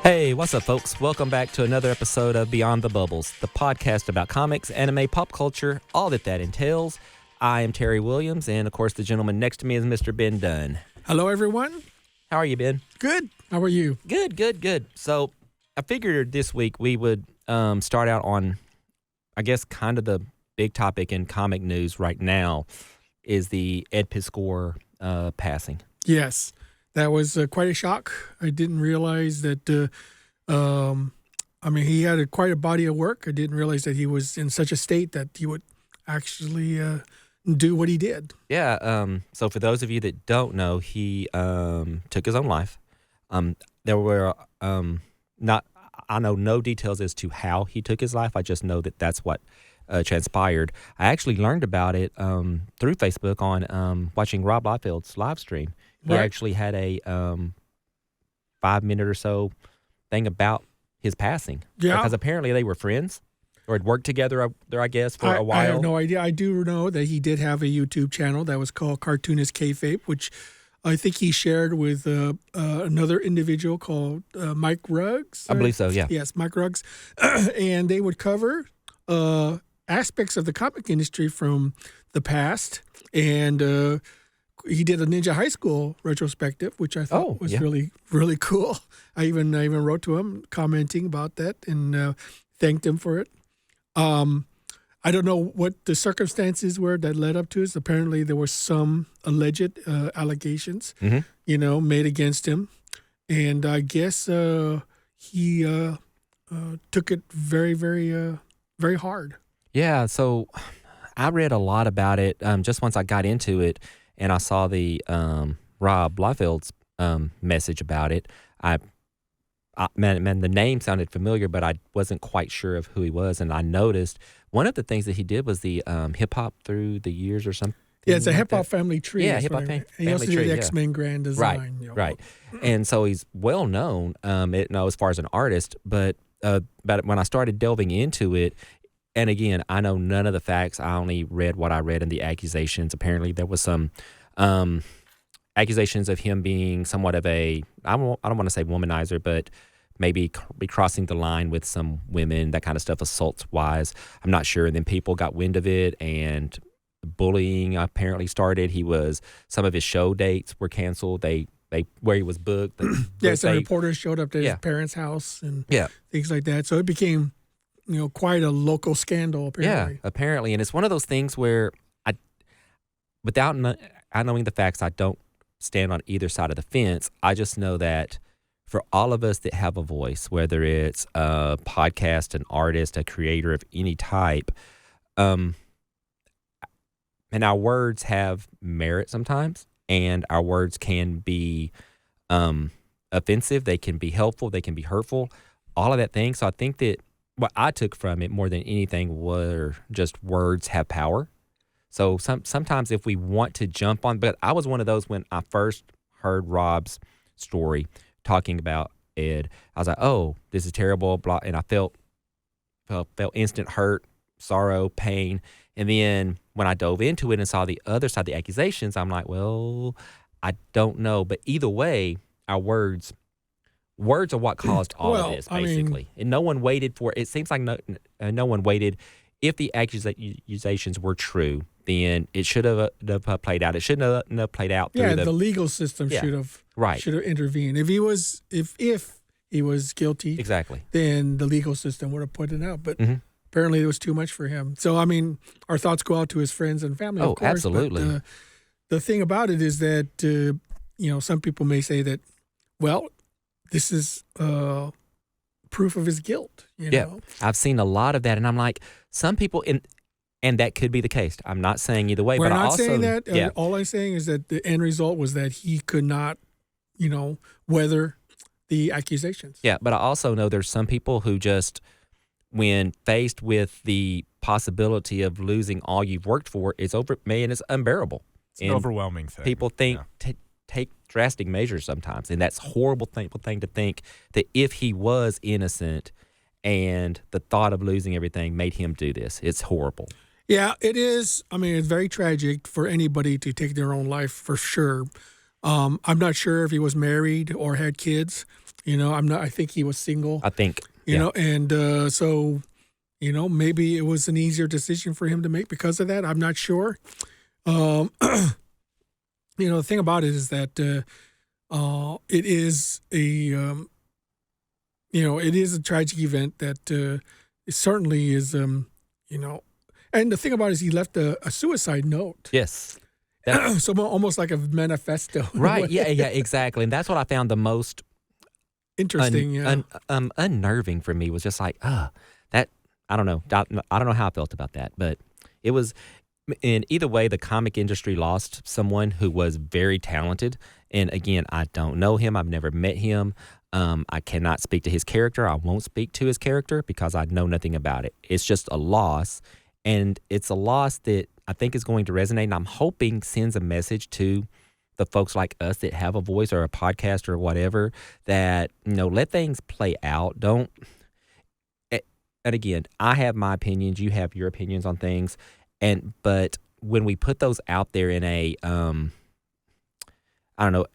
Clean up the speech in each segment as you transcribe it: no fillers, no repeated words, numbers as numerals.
Hey, what's up, folks? Welcome back to another episode of Beyond the Bubbles, the podcast about comics, anime, pop culture, all that entails. I am Terry Williams, and of course, the gentleman next to me is Mr. Ben Dunn. Hello, everyone. How are you, Ben? Good. How are you? Good. So, I figured this week we would start out on, I guess, kind of the big topic in comic news right now is the Ed Piscor passing. Yes. That was quite a shock. I didn't realize that, he had quite a body of work. I didn't realize that he was in such a state that he would actually do what he did. Yeah. So for those of you that don't know, he took his own life. There were I know no details as to how he took his life. I just know that that's what transpired. I actually learned about it through Facebook on watching Rob Liefeld's live stream. He actually had a 5-minute or so thing about his passing. Yeah. Because apparently they were friends or had worked together, I guess, for a while. I have no idea. I do know that he did have a YouTube channel that was called Cartoonist Kayfabe, which I think he shared with another individual called Mike Ruggs. I believe so, yeah. Yes, Mike Ruggs. And they would cover aspects of the comic industry from the past. And he did a Ninja High School retrospective, which I thought was really, really cool. I even wrote to him commenting about that and thanked him for it. I don't know what the circumstances were that led up to this. Apparently, there were some alleged allegations, made against him, and I guess he took it very, very, very hard. Yeah. So I read a lot about it just once I got into it. And I saw the Rob Liefeld's message about it. The name sounded familiar, but I wasn't quite sure of who he was. And I noticed one of the things that he did was the hip hop through the years or something. Yeah, it's a hip hop family tree. Yeah, hip hop family tree. He also did X-Men Grand Design. Right. And so he's well known, as far as an artist. But when I started delving into it. And again, I know none of the facts. I only read what I read in the accusations. Apparently, there was some accusations of him being somewhat of I don't want to say womanizer, but maybe be crossing the line with some women, that kind of stuff, assaults-wise. I'm not sure. And then people got wind of it, and bullying apparently started. Some of his show dates were canceled. They where he was booked. Some reporters showed up to his parents' house and things like that. So it became quite a local scandal, apparently. Yeah, apparently. And it's one of those things where without knowing the facts, I don't stand on either side of the fence. I just know that for all of us that have a voice, whether it's a podcast, an artist, a creator of any type, and our words have merit sometimes, and our words can be offensive, they can be helpful, they can be hurtful, all of that thing. So I think that what I took from it more than anything were just words have power. So sometimes if we want to jump on, but I was one of those when I first heard Rob's story talking about Ed, I was like, oh, this is terrible, blah, and I felt instant hurt, sorrow, pain. And then when I dove into it and saw the other side of the accusations, I'm like, well, I don't know. But either way, our words are what caused all of this, basically. And no one waited for it. It seems like no one waited. If the accusations were true, then it should have played out. It shouldn't have played out. The legal system should have intervened. If he was guilty, exactly, then the legal system would have put it out. But apparently, it was too much for him. So our thoughts go out to his friends and family. Of course, absolutely. But, the thing about it is that some people may say that, well, this is proof of his guilt. I've seen a lot of that, and I'm like, some people, and that could be the case. I'm not saying either way. We're but not saying that. All I'm saying is that the end result was that he could not, weather the accusations. Yeah, but I also know there's some people who just, when faced with the possibility of losing all you've worked for, it's unbearable. It's an overwhelming thing. People think take drastic measures sometimes, and that's horrible thing to think that if he was innocent and the thought of losing everything made him do this. It's horrible. Yeah, it is. It's very tragic for anybody to take their own life, for sure. I'm not sure if he was married or had kids, I think he was single. I think. And so, maybe it was an easier decision for him to make because of that. I'm not sure. The thing about it is that it is a tragic event that it certainly is, and the thing about it is he left a suicide note. Yes. So almost like a manifesto. Right. Yeah, exactly. And that's what I found the most interesting, unnerving for me, was just like, that, I don't know. I don't know how I felt about that, but it was, in either way, the comic industry lost someone who was very talented. And again, I don't know him. I've never met him. I cannot speak to his character. I won't speak to his character because I know nothing about it. It's just a loss. And it's a loss that I think is going to resonate. And I'm hoping sends a message to the folks like us that have a voice or a podcast or whatever, that, let things play out. Don't. And again, I have my opinions. You have your opinions on things. But when we put those out there in a,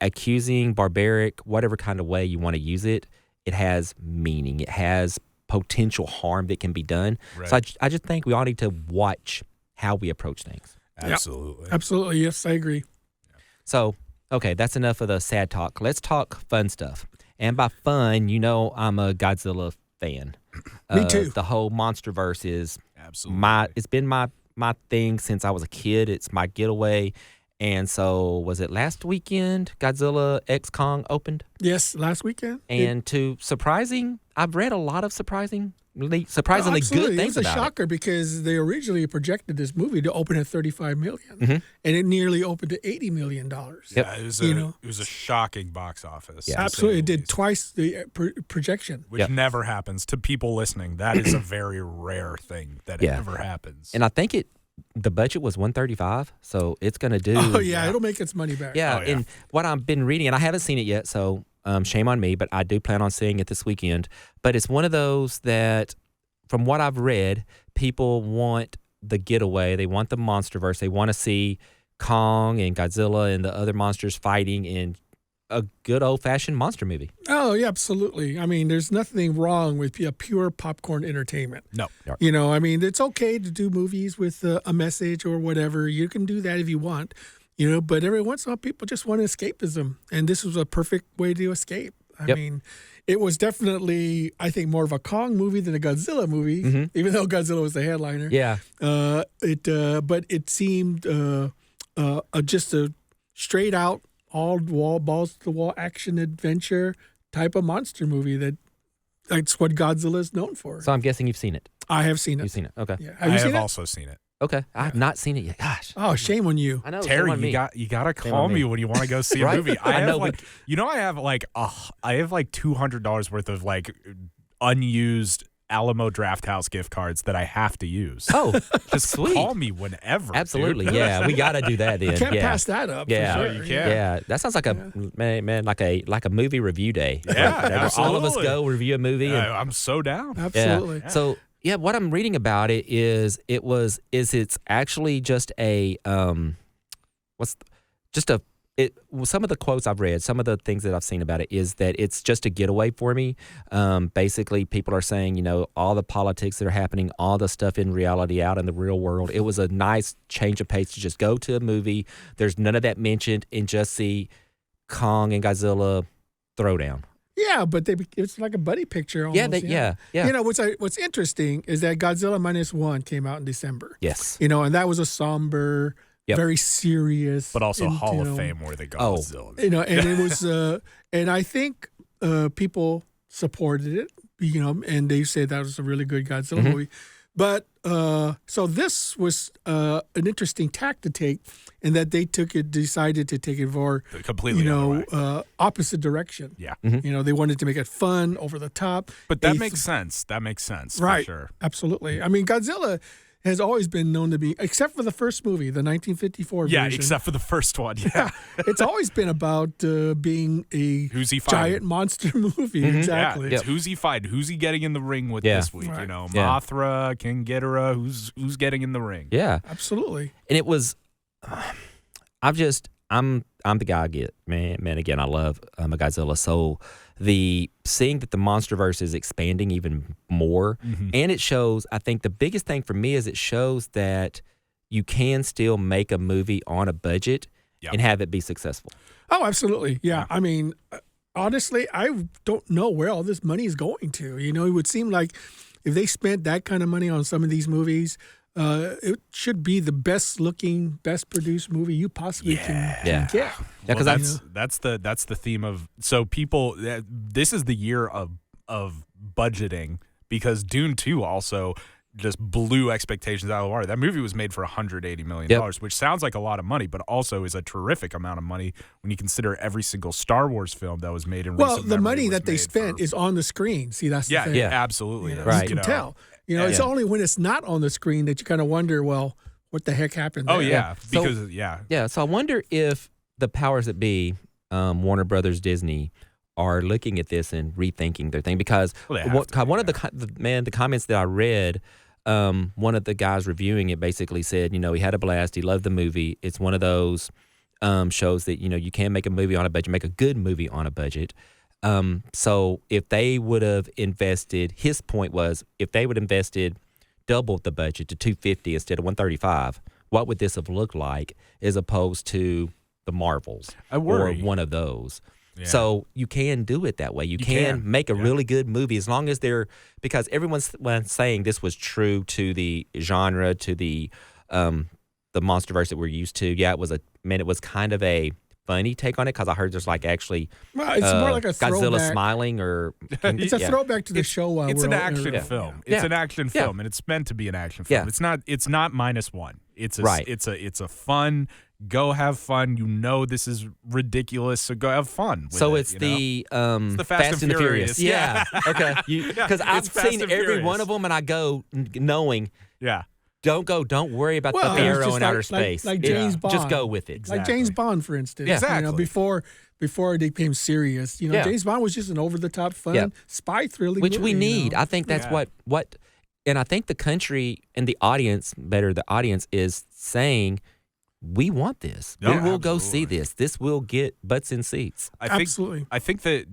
accusing, barbaric, whatever kind of way you want to use it, it has meaning. It has potential harm that can be done. Right. So I just think we all need to watch how we approach things. Absolutely. Yep. Absolutely. Yes, I agree. So, okay, that's enough of the sad talk. Let's talk fun stuff. And by fun, I'm a Godzilla fan. Me too. The whole MonsterVerse is absolutely it's been my thing since I was a kid. It's my getaway. And so, was it last weekend Godzilla X Kong opened? Yes, last weekend. And I've read a lot of surprisingly good things about it. It was a shocker because they originally projected this movie to open at $35 million, and it nearly opened to $80 million. Yeah, it was a shocking box office. Yeah. Absolutely, it did twice the projection, which never happens to people listening. That is a very rare thing that ever happens. And I think the budget was $135, so it's going to do. Oh yeah, it'll make its money back. Yeah, and what I've been reading, and I haven't seen it yet, so shame on me, but I do plan on seeing it this weekend. But it's one of those that, from what I've read, people want the getaway. They want the MonsterVerse. They want to see Kong and Godzilla and the other monsters fighting in a good old-fashioned monster movie. Oh, yeah, absolutely. I mean, there's nothing wrong with pure popcorn entertainment. No. It's okay to do movies with a message or whatever. You can do that if you want, but every once in a while people just want escapism. And this was a perfect way to escape. I mean, it was definitely, I think, more of a Kong movie than a Godzilla movie, even though Godzilla was the headliner. Yeah. But it seemed just a straight out, all balls to the wall action adventure type of monster movie that's what Godzilla is known for. So I'm guessing you've seen it. I have seen it. You've seen it. Okay. Yeah. I have also seen it. Okay. I have not seen it yet. Gosh. Oh, shame on you. I know. Terry, you got to call me when you want to go see a movie. I have $200 worth of unused Alamo Drafthouse gift cards that I have to use. Oh, just sweet. Call me whenever. Absolutely. Dude. Yeah, we got to do that then. You can't pass that up. Yeah, for sure. You can. Yeah, that sounds like like a movie review day. Yeah, absolutely. All of us go review a movie. I'm so down. Absolutely. Yeah. So what I'm reading about it is it's actually just some of the quotes I've read, some of the things that I've seen about it is that it's just a getaway for me. Basically, people are saying, all the politics that are happening, all the stuff in reality out in the real world. It was a nice change of pace to just go to a movie. There's none of that mentioned, and just see Kong and Godzilla throwdown. Yeah, but it's like a buddy picture almost. Yeah. What's interesting is that Godzilla -1 came out in December. Yes. And that was a somber, very serious, but also Hall of Fame worthy Godzilla. And it was, and I think people supported it. And they said that was a really good Godzilla movie. But so this was an interesting tack to take, in that they decided to take it for completely opposite direction. Yeah, they wanted to make it fun, over the top. But that makes sense. That makes sense, right? For sure, absolutely. I mean, Godzilla has always been known to be, except for the first movie, the 1954 version. Yeah, except for the first one. Yeah, it's always been about being a giant monster movie. Exactly. Yeah, it's who's he fighting? Who's he getting in the ring with this week? Right. Mothra, King Ghidorah. Who's getting in the ring? Yeah, absolutely. And it was, I'm the guy I get, man. Again, I love a Godzilla. So seeing that the MonsterVerse is expanding even more, and it shows. I think the biggest thing for me is it shows that you can still make a movie on a budget and have it be successful. Oh, absolutely. Yeah. I mean, honestly, I don't know where all this money is going to. You know, it would seem like if they spent that kind of money on some of these movies, it should be the best looking, best produced movie you possibly can get. Yeah, because that's the theme of, so people, this is the year of budgeting, because Dune 2 also just blew expectations out of the water. That movie was made for $180 million, which sounds like a lot of money, but also is a terrific amount of money when you consider every single Star Wars film that was made in recent memory. The money that they spent is on the screen. See, that's the thing. Yeah, absolutely. You know, right. You can tell. You know, it's only when it's not on the screen that you kind of wonder, well, what the heck happened there? Oh, yeah. Because, so I wonder if the powers that be, Warner Brothers, Disney, are looking at this and rethinking their thing. Because one of the comments that I read, one of the guys reviewing it basically said, you know, he had a blast. He loved the movie. It's one of those shows that, you know, you can make a movie on a budget, make a good movie on a budget. So if they would have invested, his point was, if they would have invested doubled the budget to $250 instead of $135, what would this have looked like as opposed to the Marvels or one of those? Yeah. So you can do it that way. You can make a really good movie as long as because everyone's saying this was true to the genre, to the MonsterVerse that we're used to. Yeah, it was kind of a funny take on it, because I heard there's like actually it's more like a Godzilla throwback. smiling, or it's a throwback to the show. It's an action film. It's an action film, and it's meant to be an action film. Yeah. It's not -1. It's a fun. Go have fun. You know this is ridiculous, so go have fun. So it's the Fast and the Furious. Yeah. Okay. Because I've seen every one of them, and I go knowing. Yeah. Don't worry about the arrow in outer space. Like James Bond. Just go with it. Exactly. Like James Bond, for instance. Yeah. Exactly. You know, before it became serious. You know, James Bond was just an over-the-top fun spy thrilling which movie, we need. You know? I think that's what and I think the country and the audience, the audience is saying, we want this. We will go see this. This will get butts in seats. Absolutely. I think that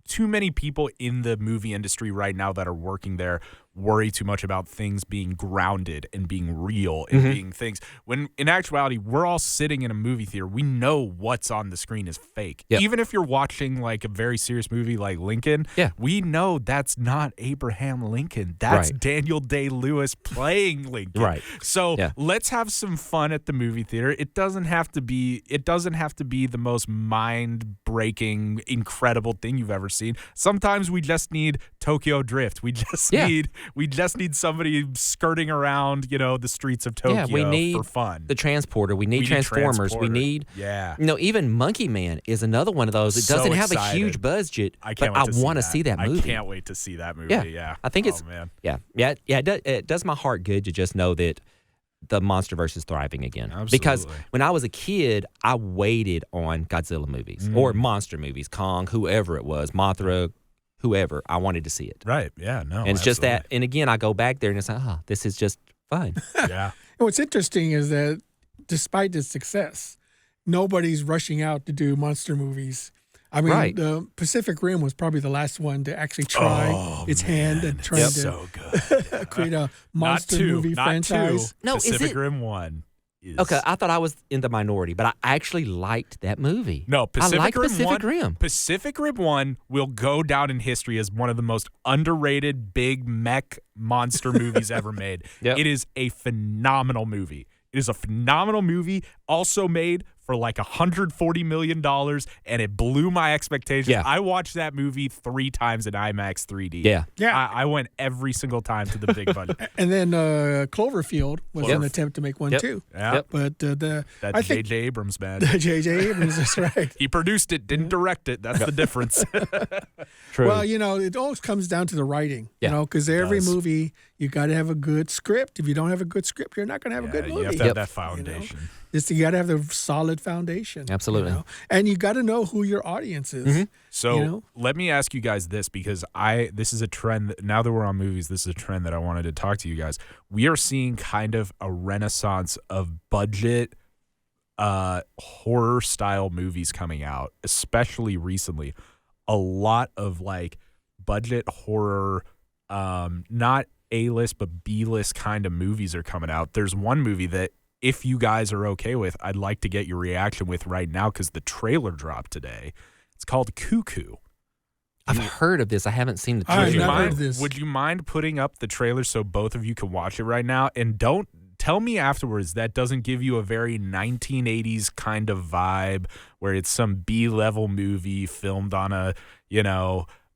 too many people in the movie industry right now that are working there worry too much about things being grounded and being real and being things. When in actuality, we're all sitting in a movie theater. We know what's on the screen is fake. Yep. Even if you're watching like a very serious movie like Lincoln, we know that's not Abraham Lincoln. That's Daniel Day-Lewis playing Lincoln. Right. So let's have some fun at the movie theater. It doesn't have to be the most mind-breaking, incredible thing you've ever seen. Sometimes we just need Tokyo Drift. We just need somebody skirting around, you know, the streets of Tokyo we need for fun. The Transporter. We need Transformers. We need, you know, even Monkey Man is another one of those. It doesn't have a huge budget, but I want to see that movie. I can't wait to see that movie. Yeah. I think it does my heart good to just know that the MonsterVerse is thriving again. Absolutely. Because when I was a kid, I waited on Godzilla movies or monster movies, Kong, whoever it was, Mothra, whoever. I wanted to see it. Right. Yeah. No. And it's just that. And again, I go back there and it's like, this is just fun. Yeah. And what's interesting is that despite its success, nobody's rushing out to do monster movies. I mean, the Pacific Rim was probably the last one to actually try its hand and try to create a monster movie franchise. No, Pacific Rim 1. Okay, I thought I was in the minority, but I actually liked that movie. No, Pacific Rim. Pacific Rim 1 will go down in history as one of the most underrated big mech monster movies ever made. It is a phenomenal movie. It is a phenomenal movie, also made for like $140 million, and it blew my expectations. Yeah. I watched that movie 3 times in IMAX 3D. Yeah. I went every single time to the big budget. And then Cloverfield was an attempt to make one too. Yeah. But I think J.J. Abrams, man. J.J. Abrams, that's right. He produced it, didn't direct it. That's the difference. True. Well, you know, it always comes down to the writing, you know, because every movie, you got to have a good script. If you don't have a good script, you're not going to have a good movie. You have to have that foundation. You got to have the solid foundation. Absolutely. You know? And you got to know who your audience is. So let me ask you guys this, because this is a trend. Now that we're on movies, this is a trend that I wanted to talk to you guys. We are seeing kind of a renaissance of budget horror style movies coming out, especially recently. A lot of like budget horror, not A-list but B-list kind of movies are coming out. There's one movie that, if you guys are okay with, I'd like to get your reaction with right now because the trailer dropped today. It's called Cuckoo. I've heard of this. I haven't seen the I've trailer. never heard of this. Would you mind putting up the trailer so both of you can watch it right now? And don't tell me afterwards that doesn't give you a very 1980s kind of vibe where it's some B-level movie filmed on a,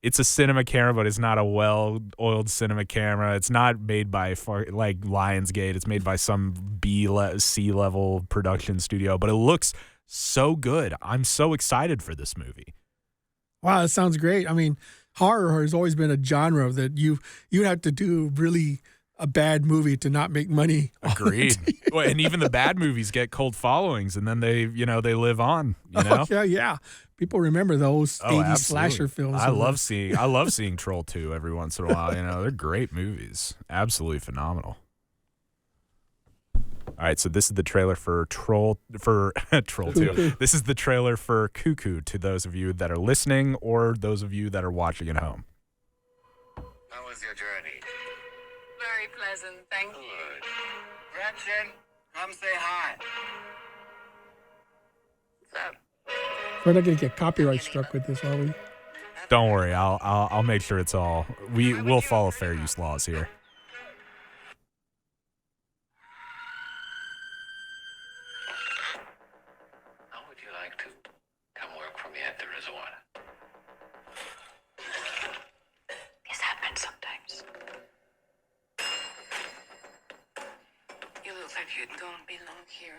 it's a cinema camera, but it's not a well-oiled cinema camera. It's not made by like Lionsgate. It's made by some C-level production studio, but it looks so good. I'm so excited for this movie. Wow, that sounds great. I mean, horror has always been a genre that you have to do really a bad movie to not make money. Agreed. Well, and even the bad movies get cult followings, and then they live on. Yeah. People remember those 80s absolutely. slasher films. I love seeing Troll 2 every once in a while. They're great movies. Absolutely phenomenal. All right, so this is the trailer for Troll 2. This is the trailer for Cuckoo to those of you that are listening or those of you that are watching at home. How was your journey? Very pleasant, thank you. Good. Gretchen, come say hi. So, We're not going to get copyright struck with this, are we? Don't worry, I'll make sure it's all. We'll follow fair use laws here. How would you like to come work for me at the resort? this happens sometimes. You look like you don't belong here.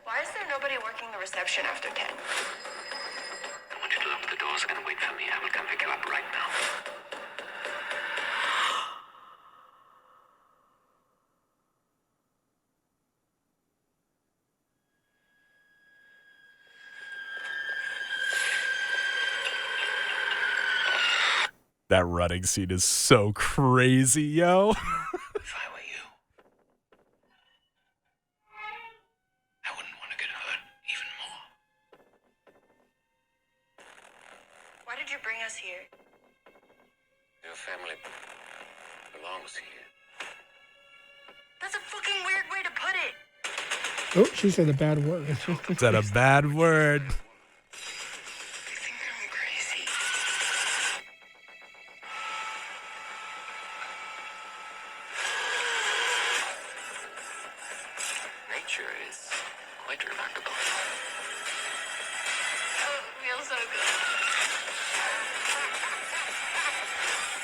Why is there nobody working the reception after 10? I want you to lock the doors and wait for me. I will come pick you up right now. That running scene is so crazy, yo. If I were you, I wouldn't want to get hurt even more. Why did you bring us here? Your family belongs here. That's a fucking weird way to put it. Oh, she said a bad word. Is that a bad word? I think I'm crazy. Nature is quite remarkable. Oh, it feels so good.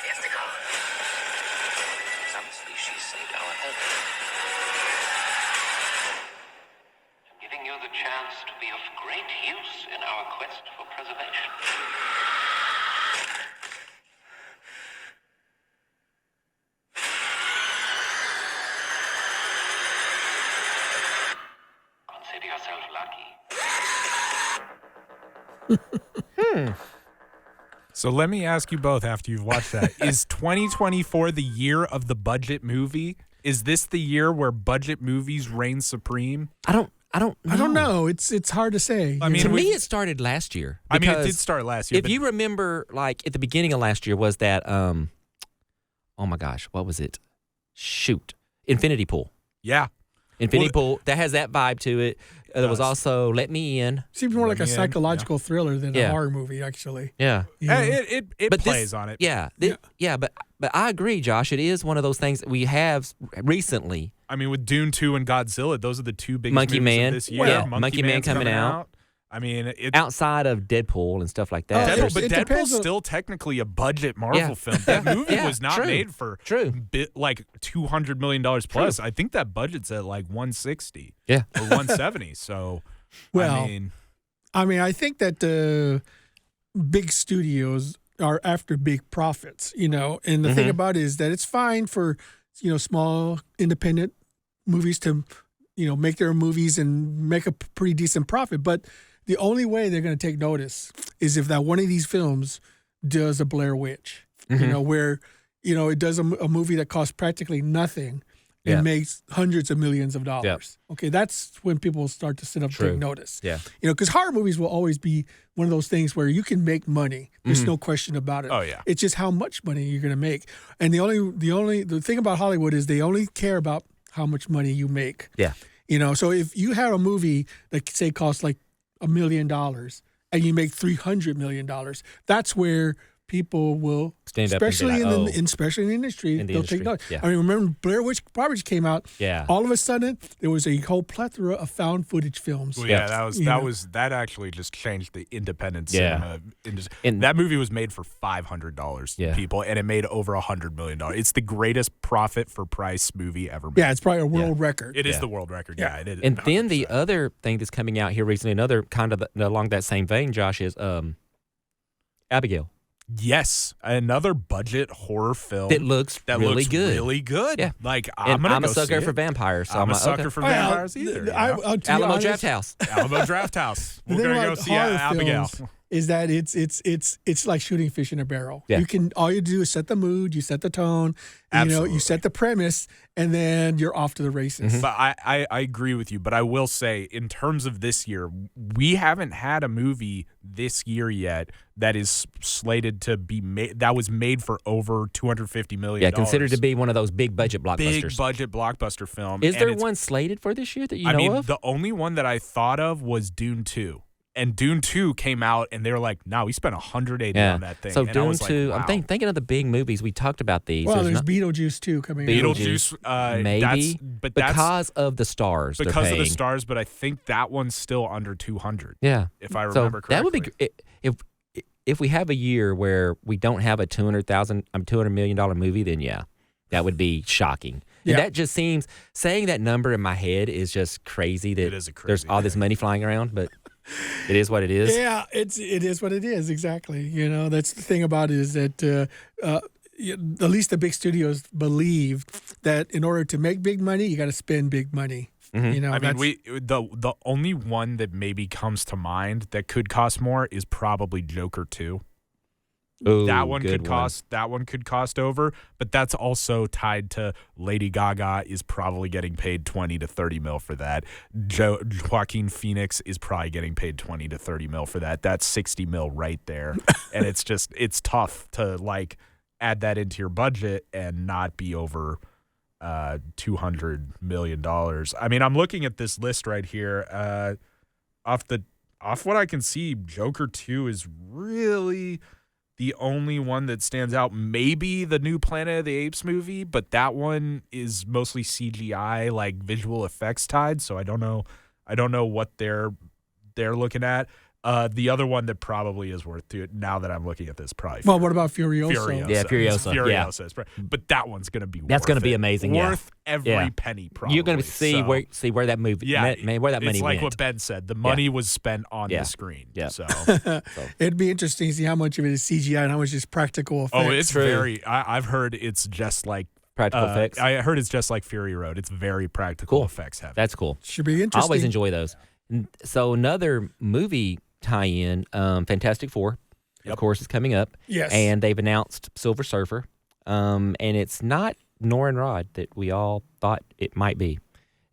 Yes, to go. Some species need our help. Giving you the chance to be of great use in our quest for preservation. Consider yourself lucky. So let me ask you both after you've watched that. Is 2024 the year of the budget movie? Is this the year where budget movies reign supreme? I don't know. I don't know. It's hard to say. I mean, To we- me, it started last year. I mean, it because did start last year. If you remember, like at the beginning of last year, was that oh my gosh, what was it? Shoot, Infinity Pool. yeah. Infinity Well, Pool that has that vibe to it. There was does. also Let Me In. Seems more like a Yeah. psychological thriller than a Yeah. horror movie, actually. Yeah, You know? It but plays on it. Yeah, but I agree, Josh. It is one of those things that we have recently. I mean, with Dune 2 and Godzilla, those are the two biggest Monkey movies Man. of this year. Yeah, Monkey Monkey Man Man's coming out. I mean, it's Outside of Deadpool and stuff like that. Oh, there's- But it depends Deadpool's on- still technically a budget Marvel Yeah. film. That movie Yeah, was not true. made for True. like $200 million plus. I think that budget's at like 160 Yeah. or 170. So, Well, I mean, I think that the big studios are after big profits, and the thing about it is that it's fine for, small independent movies to, make their movies and make a pretty decent profit. But the only way they're going to take notice is if that one of these films does a Blair Witch, where, it does a movie that costs practically nothing and Yeah. makes hundreds of millions of dollars. Okay, that's when people start to sit up and True. take notice. Yeah. Because horror movies will always be one of those things where you can make money. There's no question about it. Oh, yeah. It's just how much money you're going to make. And the thing about Hollywood is they only care about how much money you make. Yeah. So if you have a movie that say costs like $1 million and you make $300 million, that's where people will Stand up and be especially like, especially in the industry, In the they'll industry, take note. yeah. I mean, remember Blair Witch Project came out. Yeah. All of a sudden, there was a whole plethora of found footage films. Well, Yeah. that actually just changed the independent Yeah. cinema industry. And- that movie was made for $500 Yeah. people, and it made over $100 million. It's the greatest profit for price movie ever made. Yeah, it's probably a world record. It is Yeah. the world record. Yeah. Yeah, it is. And then the 100%. other thing that's coming out here recently, another kind of along that same vein, Josh, is Abigail. Yes, another budget horror film That looks that really looks good. really good. Yeah. Like And I'm a go sucker see for it. vampires. So I'm a like, sucker okay. for Well, vampires either. to be Alamo honest, Draft House. Alamo Draft House. The We're thing gonna go about see horror Abigail. films is that it's like shooting fish in a barrel. Yeah. All you do is set the mood, you set the tone, you Absolutely. set the premise, and then you're off to the races. But I agree with you. But I will say, in terms of this year, we haven't had a movie this year yet that is slated to be made, that was made for over $250 million. Yeah, considered to be one of those big budget blockbusters. big budget blockbuster film. Is And there it's- one slated for this year that you I know mean, of? the only one that I thought of was Dune 2. And Dune 2 came out, and they were like, "No, we spent $180 yeah. on that thing." So and I Dune was like, 2, wow. I'm thinking of the big movies. We talked about these. Well, there's not- Beetlejuice too coming out. Beetlejuice, maybe, that's because of the stars. they're because of the paying. stars. But I think that one's still under 200. Yeah. If I So remember correctly. that would be if we have a year where we don't have a $200 million movie, then yeah, that would be shocking. Yeah. And that just seems saying that number in my head is just crazy. That It is a there's crazy all this money flying around, but it is what it is. Yeah, it is what it is. Exactly. That's the thing about it is that at least the big studios believe that in order to make big money, you got to spend big money. Mm-hmm. I mean, the only one that maybe comes to mind that could cost more is probably Joker 2. Ooh, That one good could cost over, but that's also tied to Lady Gaga is probably getting paid 20 to 30 mil for that. Joaquin Phoenix is probably getting paid 20 to 30 mil for that. That's 60 mil right there. And it's tough to like add that into your budget and not be over $200 million. I mean, I'm looking at this list right here. Off what I can see, Joker 2 is really the only one that stands out. Maybe the new Planet of the Apes movie, but that one is mostly CGI, like visual effects tied. So I don't know what they're looking at. The other one that probably is worth it now that I'm looking at this, probably. Well, what about Furiosa? Furiosa. Yeah, Furiosa, yeah. Furiosa is but that one's gonna be. That's gonna be amazing, yeah. Worth every Yeah. penny. Probably. You're going to see where that movie, where that money it's like went. what Ben said. The money was spent on Yeah. the screen. Yeah. So, It'd be interesting to see how much of it is CGI and how much is practical effects. oh, it's True. very. I've heard it's just like Practical effects. I heard it's just like Fury Road. It's very practical Cool. effects heavy. That's cool. Should be I interesting. always enjoy those. So another movie tie-in, Fantastic Four, Yep. of course, is coming up. Yes. And they've announced Silver Surfer. And it's not Norrin Rod that we all thought it might be.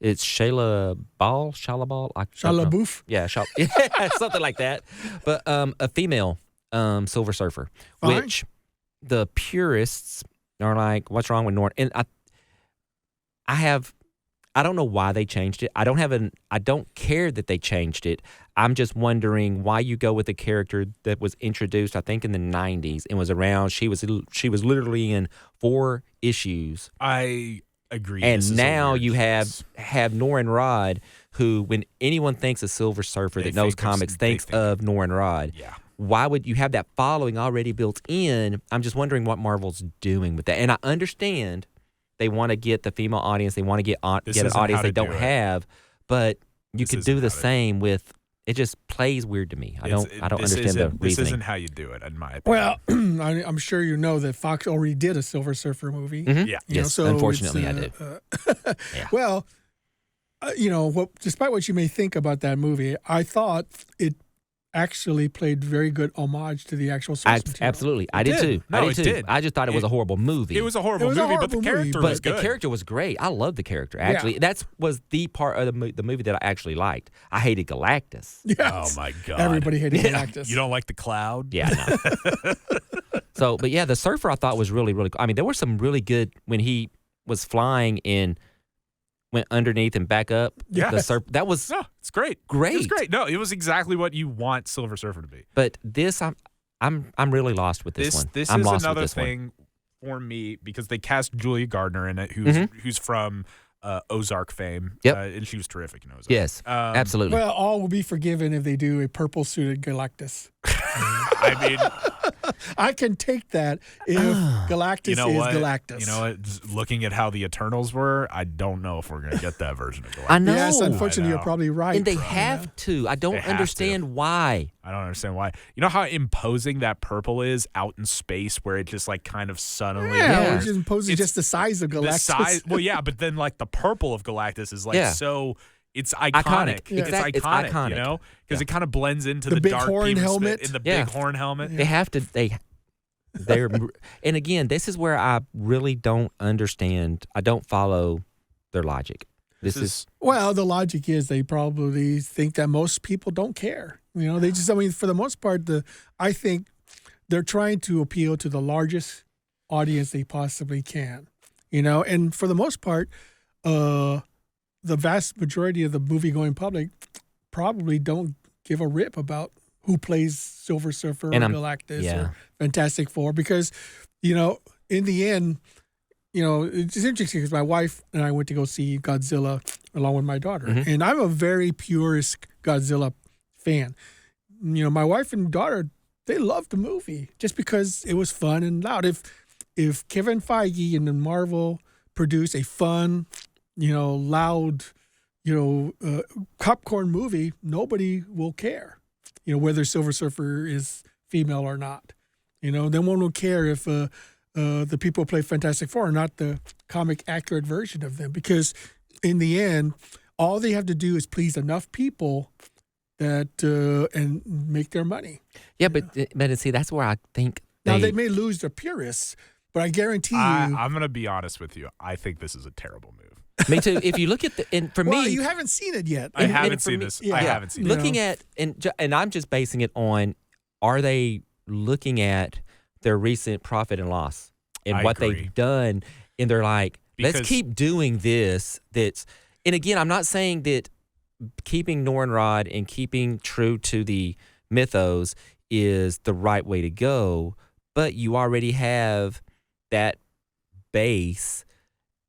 It's Shia Ball. I don't know. Shalabouf. Yeah, yeah, something like that. But a female Silver Surfer, Fine. which the purists are like, what's wrong with Norrin? And I don't know why they changed it. I don't care that they changed it. I'm just wondering why you go with a character that was introduced, I think, in the 90s and was around. She was literally in 4 issues. I agree. And This is a now weird you choice. have Norrin Rod, who, when anyone thinks of Silver Surfer They that knows think of- comics, they thinks think- of Norrin Rod. Yeah. Why would you have that following already built in? I'm just wondering what Marvel's doing with that. And I understand they want to get the female audience. They want to get an isn't audience how they to do don't it. have. But you This could isn't do the how to- same with. It just plays weird to me. I don't This understand the This reasoning. isn't how you do it, in my opinion. Well, I'm sure you know that Fox already did a Silver Surfer movie. Mhm. Yeah. You know, Yes, so unfortunately, I it's, did. Yeah. Well, despite what you may think about that movie, I thought it actually played very good homage to the actual source material. Absolutely. I did did. too. No, I it did too. did. I just thought it was a horrible movie. It was a horrible It was a movie, but the horrible movie, character but was good. the character was great. I love the character. Actually, that was the part of the movie that I actually liked. I hated Galactus. Yes. Oh my God. Everybody hated Galactus. You don't like the cloud? Yeah, I know. So, but yeah, the surfer I thought was really, really cool. I mean, there were some really good when he was flying and went underneath and back up. Yes. The surf that was No, it's great. great. It was great. No, it was exactly what you want Silver Surfer to be. But this, I'm really lost with this one. This I'm is lost with another this one. thing for me because they cast Julia Gardner in it, who's from Ozark fame. Yep. And she was terrific in Ozark. Yes, absolutely. Well, all will be forgiven if they do a purple suited Galactus. I mean, I can take that if Galactus you know is what? Galactus. You know what? Just looking at how the Eternals were, I don't know if we're going to get that version of Galactus. I know. Yes, unfortunately, I know. you're probably right. And they bro. have to. I They don't have to. understand why. I don't understand why. You know how imposing that purple is out in space where it just like kind of suddenly Yeah, Yeah. which imposes It's just the size of the Galactus. size. Well, yeah, but then like the purple of Galactus is like Yeah. so it's iconic. Iconic. Yeah. It's Exact- it's iconic, iconic. you know, because Yeah. it kind of blends into The the big dark horn beam of helmet. in the Yeah. big horn helmet. They have to. They're. And again, this is where I really don't understand. I don't follow their logic. This is Well, the logic is they probably think that most people don't care. You know, they just, I mean, for the most part, I think they're trying to appeal to the largest audience they possibly can. You know, and for the most part, the vast majority of the movie-going public probably don't give a rip about who plays Silver Surfer And or I'm- Galactus yeah. or Fantastic Four because, you know, in the end, you know, it's interesting because my wife and I went to go see Godzilla along with my daughter. Mm-hmm. And I'm a very purist Godzilla fan. You know, my wife and daughter, they loved the movie just because it was fun and loud. If Kevin Feige and then Marvel produce a fun, you know, loud, you know, popcorn movie, nobody will care, you know, whether Silver Surfer is female or not. You know, then one will care if the people who play Fantastic Four are not the comic accurate version of them, because in the end, all they have to do is please enough people that and make their money. yeah, but see, that's where I think Now they may lose their purists, but I guarantee you. I'm going to be honest with you. I think this is a terrible move. Me too. If you look at and for well, me, you haven't seen it yet. I haven't for seen me- this. yeah. I Yeah. haven't seen it. looking at and I'm just basing it on, are they looking at their recent profit and loss and I what agree. they've done, and they're like, let's Because- keep doing this. And again, I'm not saying that keeping Nornrod and keeping true to the mythos is the right way to go, but you already have that base.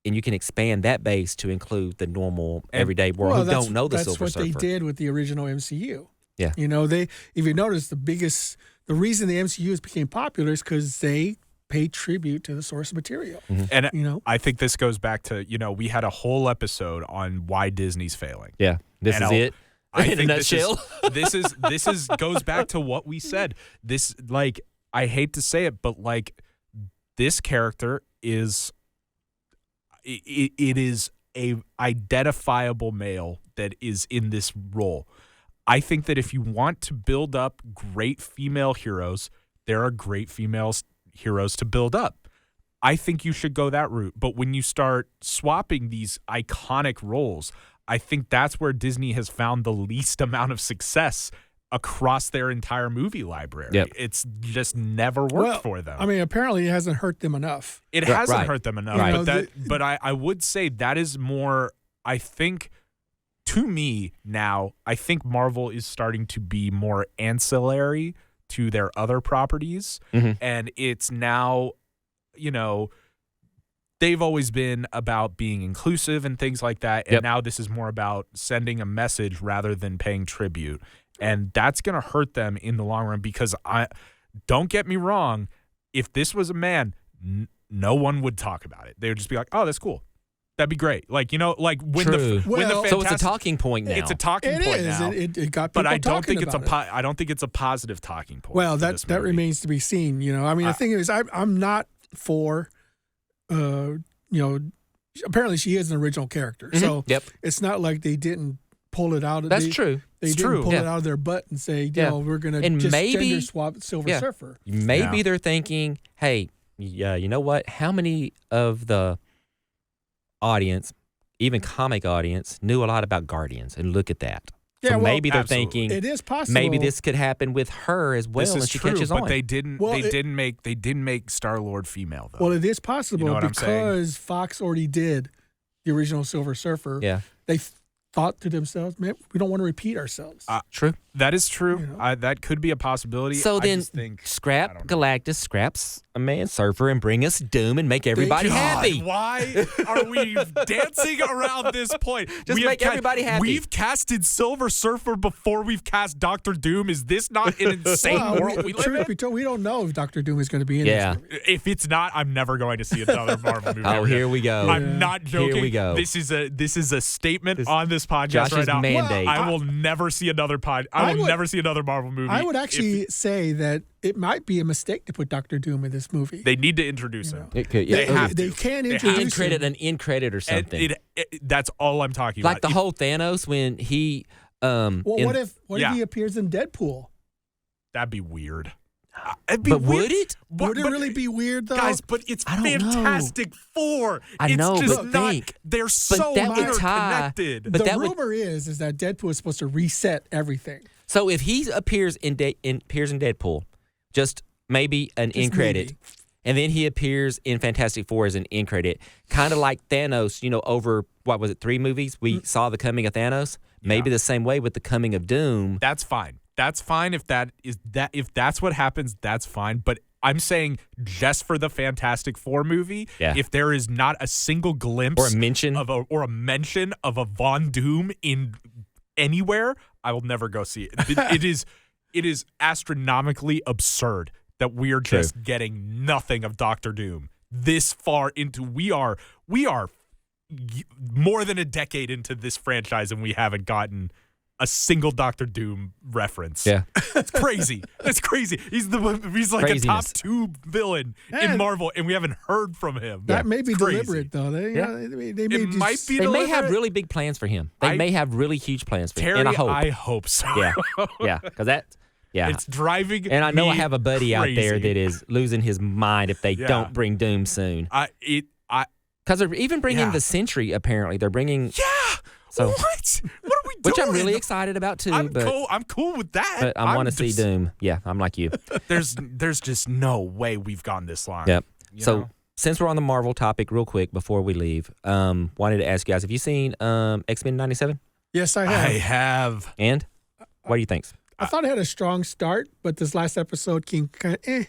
And you can expand that base to include the normal everyday world who don't know the Silver Surfer. That's what they did with the original MCU. Yeah. You know, if you notice, the reason the MCU became popular is because they paid tribute to the source material. And You know, I think this goes back to, you know, we had a whole episode on why Disney's failing. Yeah, this And is I'll- it. I In a think nutshell. this is goes back to what we said. This, like, I hate to say it, but like this character is it is a identifiable male that is in this role. I think that if you want to build up great female heroes, there are great female heroes to build up. I think you should go that route. But when you start swapping these iconic roles, I think that's where Disney has found the least amount of success across their entire movie library. Yep. It's just never worked for them. I mean, apparently it hasn't hurt them enough. It Right, hasn't right. hurt them enough. Right. But but I would say that is more, I think, to me now, I think Marvel is starting to be more ancillary to their other properties. Mhm. And it's now, you know, they've always been about being inclusive and things like that. And Yep. now this is more about sending a message rather than paying tribute. And that's going to hurt them in the long run, because don't get me wrong, if this was a man, no one would talk about it. They would just be like, "Oh, that's cool. That'd be great." Like, you know, like when True. the when the Well- So it's a Fantastic- talking point now. It's a talking It point is. now. It got people but I don't talking think it's about it. I don't think it's a positive talking point. Well, for that this that movie. remains to be seen. You know, I mean, the thing is, I'm not for, you know, apparently she is an original character, so Yep. it's not like they didn't pull it out. That's They- true. They It's didn't true. pull Yeah. it out of their butt and say, we're going to And just maybe- gender swap Silver Yeah. Surfer. Maybe Yeah. they're thinking, hey, you know what? How many of the audience, even comic audience, knew a lot about Guardians? And look at that. Yeah, So well, maybe they're absolutely. thinking It is possible. maybe this could happen with her as well, This and is she true, catches but on. they didn't. Well, they it- didn't make Star-Lord female though. Well, it is possible You know what I'm saying? because Fox already did the original Silver Surfer. Yeah, They thought to themselves, man, we don't want to repeat ourselves. true. That is true. You know? That could be a possibility. So I then just think, I scrap don't know. Galactus, scraps a man surfer, and bring us Doom and make everybody God. happy. Why are we dancing around this point? Just We have make everybody happy. We've casted Silver Surfer before we've cast Doctor Doom. Is this not an insane Well, world we live truth in? be told, we don't know if Dr. Doom is going to be in Yeah. this movie. If it's not, I'm never going to see another Marvel movie. Oh, ever here again. we go. I'm not joking. Here we go. This is a statement This- on this podcast Josh's right now. mandate. I will never see another I will never see another Marvel movie. I would if actually say that it might be a mistake to put Dr. Doom in this movie. they need to introduce him. It could, They have They to. can They have introduce end credit, him. an end credit or And something. that's all I'm talking Like about. the whole Thanos when he Well, in- what if Yeah. he appears in Deadpool? That'd be weird. It'd be but weird. would it? Would it really be weird, though? Guys, but it's I don't know. Fantastic Four. I it's know, just but not. think. They're so that would tie- interconnected. but the that would- rumor is that Deadpool is supposed to reset everything. So if he appears in Deadpool, just maybe an end credit, maybe. and then he appears in Fantastic Four as an end credit, kind of like Thanos. Over what was it, 3 movies? We saw the coming of Thanos. Maybe the same way with the coming of Doom. That's fine. That's fine if that's what happens. That's fine. But I'm saying just for the Fantastic Four movie, Yeah. if there is not a single glimpse Or a mention. of a mention of a Von Doom in anywhere, I will never go see it. It is astronomically absurd that we are just getting nothing of Doctor Doom this far into. We are more than a decade into this franchise and we haven't gotten a single Doctor Doom reference. Yeah. It's crazy. It's crazy. He's like a top Craziness. 2 villain in And- Marvel, and we haven't heard from him. That may be It's crazy. deliberate, though. They may It just, might be They may have deliberate. really big plans for him. They may have really huge plans for Terry, him. And I I hope. hope so. Yeah, because that. Yeah. It's driving. And I know I me have a buddy out there crazy. that is losing his mind if they Yeah. don't bring Doom soon. Because they're even bringing Yeah. the Sentry. Apparently, they're bringing. Yeah. So- what? What are we doing? Which I'm really excited about too. I'm but cool. I'm cool with that. but I want to see just- Doom. Yeah, I'm like you. There's just no way we've gone this long. Yep. You So know? since we're on the Marvel topic, real quick before we leave, wanted to ask you guys: have you seen X-Men '97? yes, I have. I have. And what do you think? I thought it had a strong start, but this last episode came kind of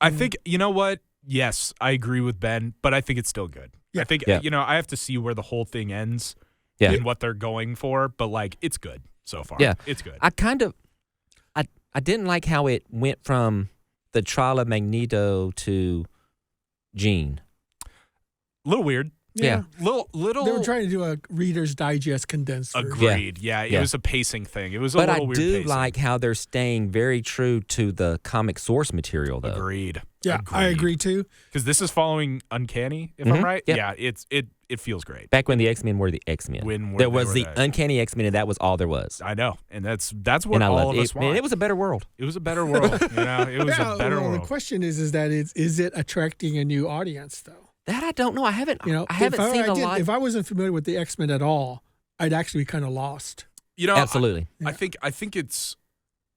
I think you know what. Yes, I agree with Ben, but I think it's still good. Yeah. I think Yeah. I have to see where the whole thing ends Yeah. and what they're going for, but like it's good so far. Yeah. It's good. I didn't like how it went from the trial of Magneto to Jean. A little weird. Yeah. Little They were trying to do a Reader's Digest condensed version. agreed. Yeah, it Yeah. was a pacing thing. It was a But I little weird do pacing. like how they're staying very true to the comic source material, though. Agreed. Yeah, I agree too. Because this is following Uncanny, if Mhm. I'm right. Yep. Yeah, it feels great. Back when the X-Men were the X-Men. When there they was were the the- Uncanny X-Men, and that was all there was. I know, and that's what And I all loved of it. us want. Man, it was a better world. It was a better world. It was Yeah, a better well, world. the question is that is it attracting a new audience though? That I don't know. I haven't. You know, I haven't seen a lot. If I wasn't familiar with the X-Men at all, I'd actually be kind of lost. Absolutely. I think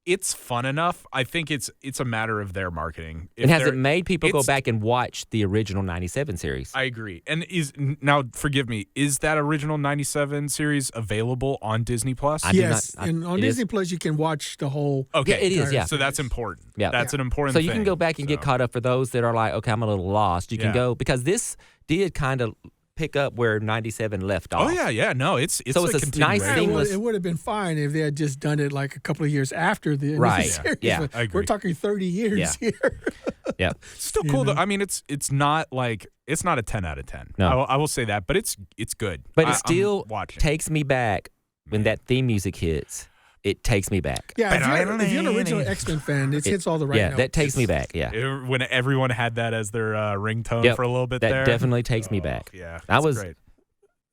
it's fun enough. I think it's a matter of their marketing. And has it made people go it's- back and watch the original '97 series? I agree. And now forgive me, is that original 97 series available on Disney Plus? I do Yes, not- and on it is- Disney Plus you can watch the whole. Okay. Yeah, it is, yeah. So that's important. Yeah. That's an important So thing. you can go back and get So- caught up for those that are like, okay, I'm a little lost. You can Yeah. go because this did kind of pick up where '97 left off. Oh yeah. No, it's So it's a nice continuation. Yeah, seamless- it would have been fine if they had just done it like a couple of years after the Right, series. yeah, but I agree. we're talking 30 years Yeah. here. Yeah. Still You cool though. know? I mean, it's not like it's not a 10 out of 10. No. I will say that, but it's good. But I'm it still watching. takes me back when that theme music hits. It takes me back. Yeah, if you're an original X-Men fan, it hits all the right Yeah, notes. that takes me back. Yeah, When everyone had that as their ringtone Yep. for a little bit that there. definitely takes me back. Yeah, I that's was great.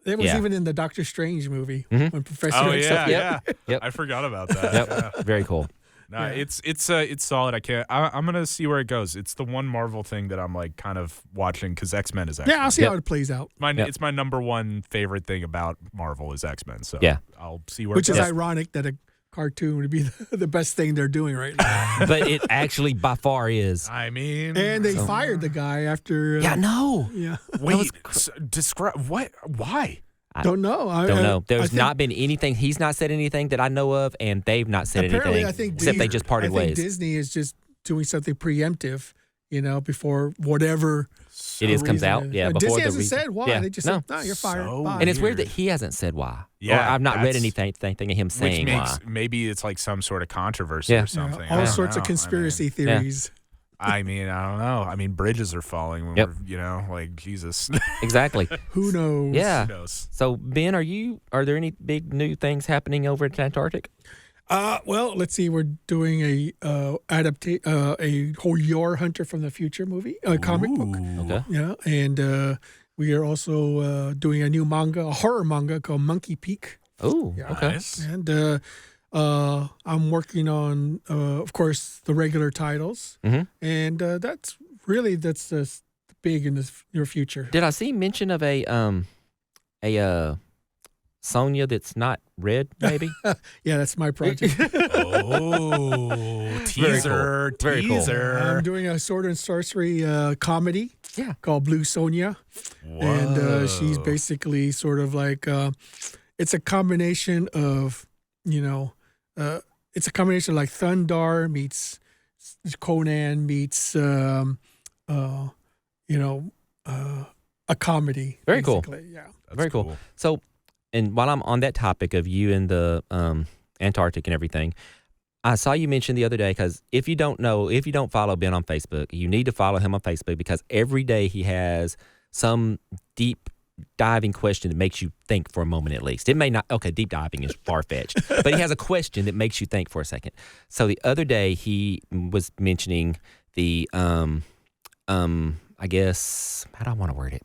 It was Yeah. even in the Doctor Strange movie Mhm. when Professor Oh X. yeah, Yep. yeah. Yep. I forgot about that. Yep. Yeah. Very cool. No, Yeah. it's solid. I'm gonna see where it goes. It's the one Marvel thing that I'm like kind of watching because X-Men is X-Men. Yeah, I'll see Yep. how it plays out. Yep. It's my number one favorite thing about Marvel is X-Men. So Yeah. I'll see where Which it is goes. ironic that a cartoon would be the best thing they're doing right now. But it actually by far is. I mean, And they fired the guy after. Yeah, no. Yeah. wait, describe what? Why? Don't know. Don't know. I There's think- not been anything. He's not said anything that I know of, and they've not said Apparently, anything. I think except they just parted I think ways. Disney is just doing something preemptive, before whatever It is comes reason out. is. Yeah, Disney before the hasn't reason. said why. Yeah. They just No. said, no, you're fired. So Bye. And it's weird Weird. that he hasn't said why. Yeah, or I've not read that's- anything of him Which saying makes why. maybe it's like some sort of controversy Yeah. or Yeah, something. I all don't sorts know. of conspiracy theories. I mean, I don't know. I mean, bridges are falling when Yep. we're, like Jesus. Exactly. Who knows? Yeah. Who knows? So Ben, are there any big new things happening over at Antarctic? Well, let's see. We're doing a whole Your Hunter from the Future movie, comic book. Okay. Yeah, and we are also doing a new a horror manga called Monkey Peak. Oh, Yeah. okay. Nice. And I'm working on, of course, the regular titles, Mhm. and that's big in the near future. Did I see mention of a Sonya that's not red? Maybe. Yeah, that's my project. Oh, teaser, Very cool. teaser. I'm doing a sword and sorcery comedy Yeah. called Blue Sonia. And she's Whoa. basically sort of like it's a combination of it's a combination like Thundar meets Conan meets a comedy. Very cool. basically. Yeah. That's Very cool. So, and while I'm on that topic of you and the Antarctic and everything, I saw you mention the other day, because if you don't follow Ben on Facebook, you need to follow him on Facebook, because every day he has some deep diving question that makes you think for a moment at least. It may not, okay, deep diving is far-fetched, but he has a question that makes you think for a second. So the other day he was mentioning the, I guess, how do I want to word it?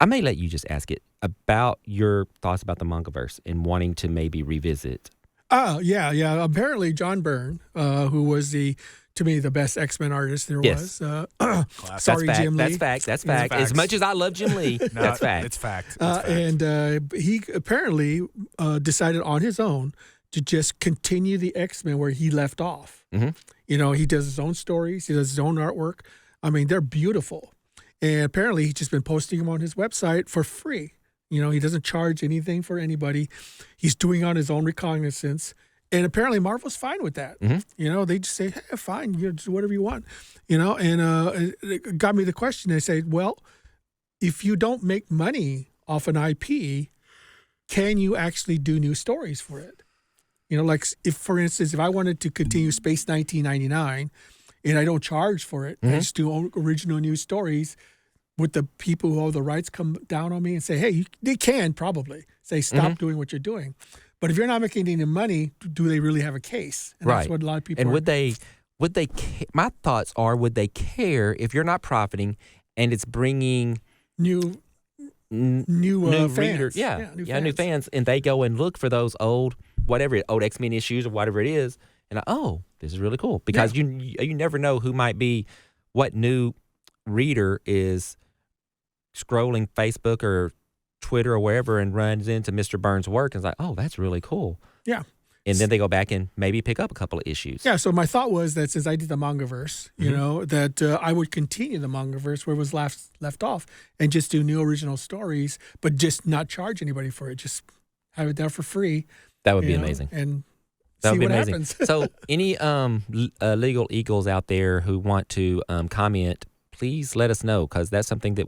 I may let you just ask it about your thoughts about the mangaverse and wanting to maybe revisit. Oh, yeah. Apparently John Byrne, who was to me, the best X-Men artist there Yes. was. Classic. Sorry, that's fact. Jim Lee. That's fact. That's fact. As facts. much as I love Jim Lee, No, that's fact. It's fact. It's fact. And he apparently decided on his own to just continue the X-Men where he left off. Mhm. He does his own stories. He does his own artwork. I mean, they're beautiful. And apparently he's just been posting them on his website for free. He doesn't charge anything for anybody. He's doing on his own recognizance. And apparently Marvel's fine with that. Mhm. They just say, hey, fine, do whatever you want. And it got me the question. They say, well, if you don't make money off an IP, can you actually do new stories for it? Like if, for instance, if I wanted to continue Space 1999 and I don't charge for it, I just do original new stories, would the people who own the rights come down on me and say, hey, they can probably say, stop doing what you're doing. But if you're not making any money, do they really have a case? And that's what a lot of people And are. would they my thoughts are, would they care if you're not profiting and it's bringing new new fans. readers, new fans, and they go and look for those old X-Men issues or whatever it is, and this is really cool, because you never know who might be, what new reader is scrolling Facebook or Twitter or wherever and runs into Mr. Burns' work and is like, oh, that's really cool. Yeah. And then they go back and maybe pick up a couple of issues. Yeah, so my thought was that since I did the mangaverse, that I would continue the mangaverse where it was left off and just do new original stories, but just not charge anybody for it. Just have it there for free. That would be amazing. And That see would be what amazing. happens. So any legal eagles out there who want to comment, please let us know, because that's something that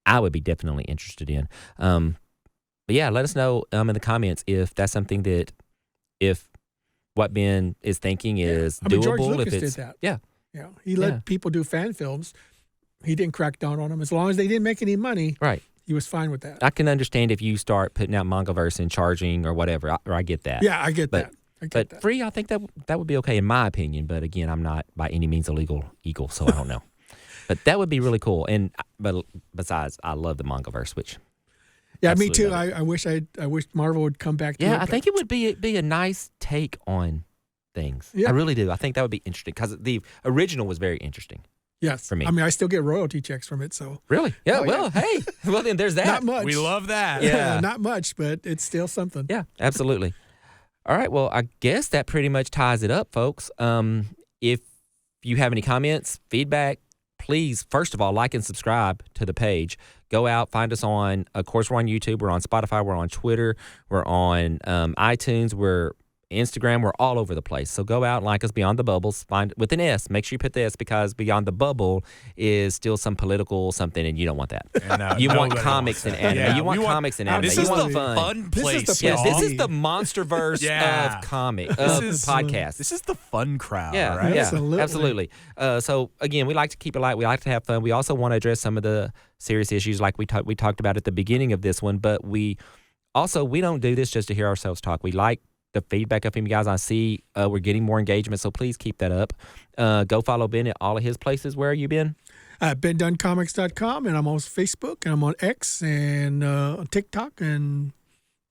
I would be definitely interested in. But yeah, let us know in the comments if that's something that, if what Ben is thinking is I mean, George doable. Lucas If it's did that. yeah, Yeah, he let people do fan films. He didn't crack down on them. As long as they didn't make any money, right. he was fine with that. I can understand if you start putting out Mangaverse and charging or whatever. I get that. Yeah, I get But- that. I get But that. free, I think that would be okay in my opinion. But again, I'm not by any means a legal eagle, so I don't know. But that would be really cool. But besides, I love the Mangaverse, which Yeah, Absolutely me too. love it. I wish Marvel would come back to it. Yeah, I but- think it would be a nice take on things. Yeah. I really do. I think that would be interesting because the original was very interesting. Yes. for me. I mean, I still get royalty checks from it, so Really? Yeah. Oh, yeah. Well, hey. Well, then there's that. not much. We love that. Yeah. Not much, but it's still something. Yeah, absolutely. All right. Well, I guess that pretty much ties it up, folks. If you have any comments, feedback, please, first of all, like and subscribe to the page. Go out, find us on, of course, we're on YouTube, we're on Spotify, we're on Twitter, we're on iTunes, we're Instagram, we're all over the place. So go out and like us Beyond the Bubbles. Find with an S. Make sure you put the S because Beyond the Bubble is still some political something, and you don't want that. And, you want nobody comics wants and that. anime. Yeah, you want we want- comics and anime. This you is want the fun This is place. the Yeah, place this to is be. the MonsterVerse Yeah. of comic This of is- podcasts. This is the fun crowd. Yeah, right? yeah, Absolutely. absolutely. So again, we like to keep it light. We like to have fun. We also want to address some of the serious issues, like we talked about at the beginning of this one. But we don't do this just to hear ourselves talk. We like the feedback of him, guys. I see we're getting more engagement, so please keep that up. Go follow Ben at all of his places. Where are you, Ben? BenDunnComics.com, and I'm on Facebook, and I'm on X, and on TikTok, and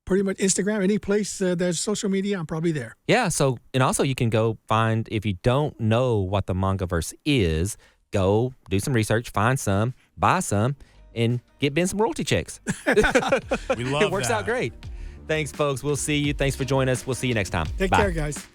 pretty much Instagram. Any place there's social media, I'm probably there. Yeah. So and also you can go find, if you don't know what the Mangaverse is, go do some research, find some, buy some, and get Ben some royalty checks. We love It works that. out great. Thanks, folks. We'll see you. Thanks for joining us. We'll see you next time. Take Bye. care, guys.